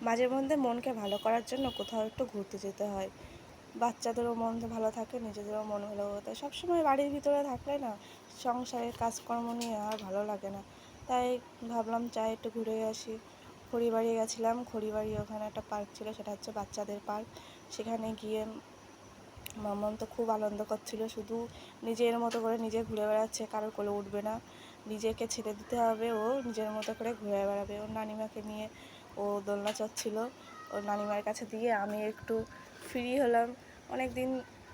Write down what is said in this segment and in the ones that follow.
মাঝে মধ্যে মনকে ভালো করার জন্য কোথাও একটু ঘুরতে যেতে হয়। বাচ্চাদেরও মন ভালো থাকে, নিজেদেরও মন ভালো থাকে। সবসময় বাড়ির ভিতরে থাকলে না সংসারের কাজকর্ম নিয়ে আর ভালো লাগে না। তাই ভাবলাম যাই একটু ঘুরে আসি। খড়িবাড়ি গেছিলাম। খড়িবাড়ি ওখানে একটা পার্ক ছিল, সেটা হচ্ছে বাচ্চাদের পার্ক। সেখানে গিয়ে মাম্মাম তো খুব আনন্দ করছিল, শুধু নিজের মতো করে নিজে ঘুরে বেড়াচ্ছে, কারোর কোলে উঠবে না, নিজেকে ছেড়ে দিতে হবে, ও নিজের মতো করে ঘুরে বেড়াবে। ওর নানিমাকে নিয়ে ও দোলনা চড়ছিল, ওর নানিমার কাছে দিয়ে আমি একটু ফ্রি হলাম। অনেক দিন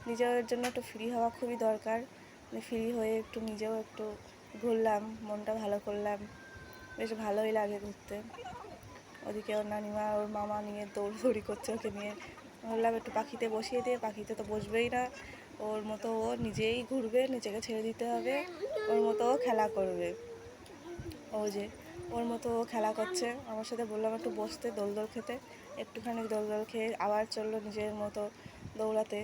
নিজের জন্য একটু ফ্রি হওয়া খুবই দরকার। ফ্রি হয়ে একটু নিজেও একটু ঘুরলাম, মনটা ভালো করলাম, বেশ ভালোই লাগে ঘুরতে। ওদিকে ওর নানিমা ওর মামা নিয়ে দৌড়দৌড়ি করছে ওকে নিয়ে। বললাম একটু পাখিতে বসিয়ে দিয়ে, পাখিতে তো বসবেই না, ওর মতো ও নিজেই ঘুরবে, নিজেকে ছেড়ে দিতে হবে, ওর মতো ও খেলা করবে। ও যে ওর মতো ও খেলা করছে, আমার সাথে বললাম একটু বসতে, দোল খেতে। একটুখানি দোল খেয়ে আবার চললো নিজের মতো দৌড়াতে।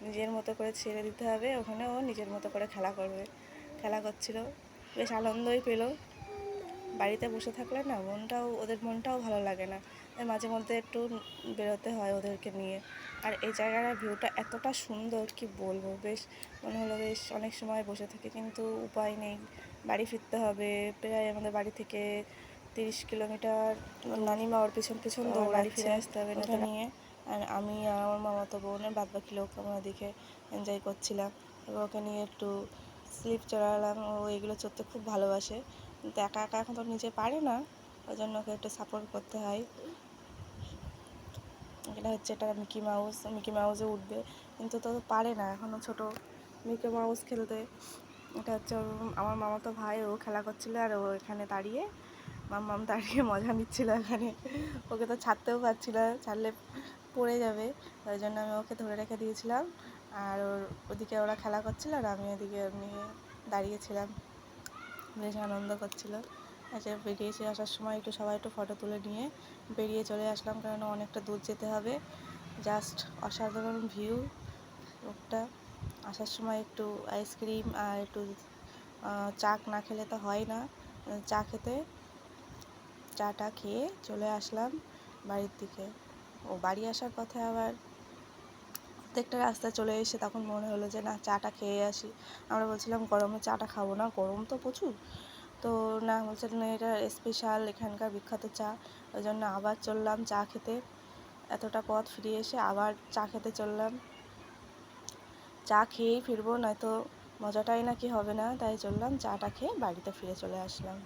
নিজের মতো করে ছেড়ে দিতে হবে, ওখানে ও নিজের মতো করে খেলা করবে। খেলা করছিল, বেশ আনন্দই পেল। বাড়িতে বসে থাকলে না ওদের মনটাও ভালো লাগে না। তাই মাঝে মধ্যে একটু বেরোতে হয় ওদেরকে নিয়ে। আর এই জায়গাটার ভিউটা এতটা সুন্দর কি বলবো, বেশ মনে হলো বেশ অনেক সময় বসে থাকি, কিন্তু উপায় নেই, বাড়ি ফিরতে হবে। প্রায় আমাদের বাড়ি থেকে 30 কিলোমিটার। নানিমা ওর পিছন পিছন বাড়ি ফিরে আসতে হবে ওটা নিয়ে। আর আমি আর আমার মামাতো বোন আর বাদবাকি লোক আমরা ওদিকে এনজয় করছিলাম। এবার ওকে নিয়ে একটু স্লিপ চড়ালাম, ও এগুলো চড়তে খুব ভালোবাসে, কিন্তু একা একা এখন তো নিজে পারে না, ওই জন্য ওকে একটু সাপোর্ট করতে হয়। এটা মিকি মাউসে উঠবে, কিন্তু তো পারে না, এখনও ছোটো মিকি মাউস খেলতে। এটা হচ্ছে আমার মামাতো ভাই, ও খেলা করছিল আর ও এখানে দাঁড়িয়ে মাম্মাম দাঁড়িয়ে মজা নিচ্ছিল এখানে। ওকে তো ছাড়তেও পারছিল না, ছাড়লে পড়ে যাবে, ওই জন্য আমি ওকে ধরে রেখে দিয়েছিলাম। আর ওদিকে ওরা খেলা করছিল আর আমি ওদিকে নিয়ে দাঁড়িয়েছিলাম, বেশ আনন্দ করছিল। আচ্ছা, বেরিয়েছি আসার সময় সবাই একটু ফটো তুলে নিয়ে বেরিয়ে চলে আসলাম, কারণ অনেকটা দূর যেতে হবে। জাস্ট অসাধারণ ভিউ ওটা। আসার সময় একটু আইসক্রিম আর একটু চা না খেলে তো হয় না, চাটা খেয়ে চলে আসলাম বাড়ির দিকে। বাড়ি আসার পথে আবার প্রত্যেকটা রাস্তা চলে এসে তখন মনে হলো যে না, চাটা খেয়ে আসি। আমরা বলছিলাম গরমে চাটা খাবো না, গরম তো প্রচুর। তো না, বলছিলেন না এটা স্পেশাল এখানকার বিখ্যাত চা, ওই জন্য আবার চললাম চা খেতে। এতটা পথ ফিরে এসে আবার চা খেতে চললাম। চা খেয়েই ফিরবো, নয়তো মজাটাই নাকি হবে না, তাই চললাম চাটা খেয়ে বাড়িতে ফিরে চলে আসলাম।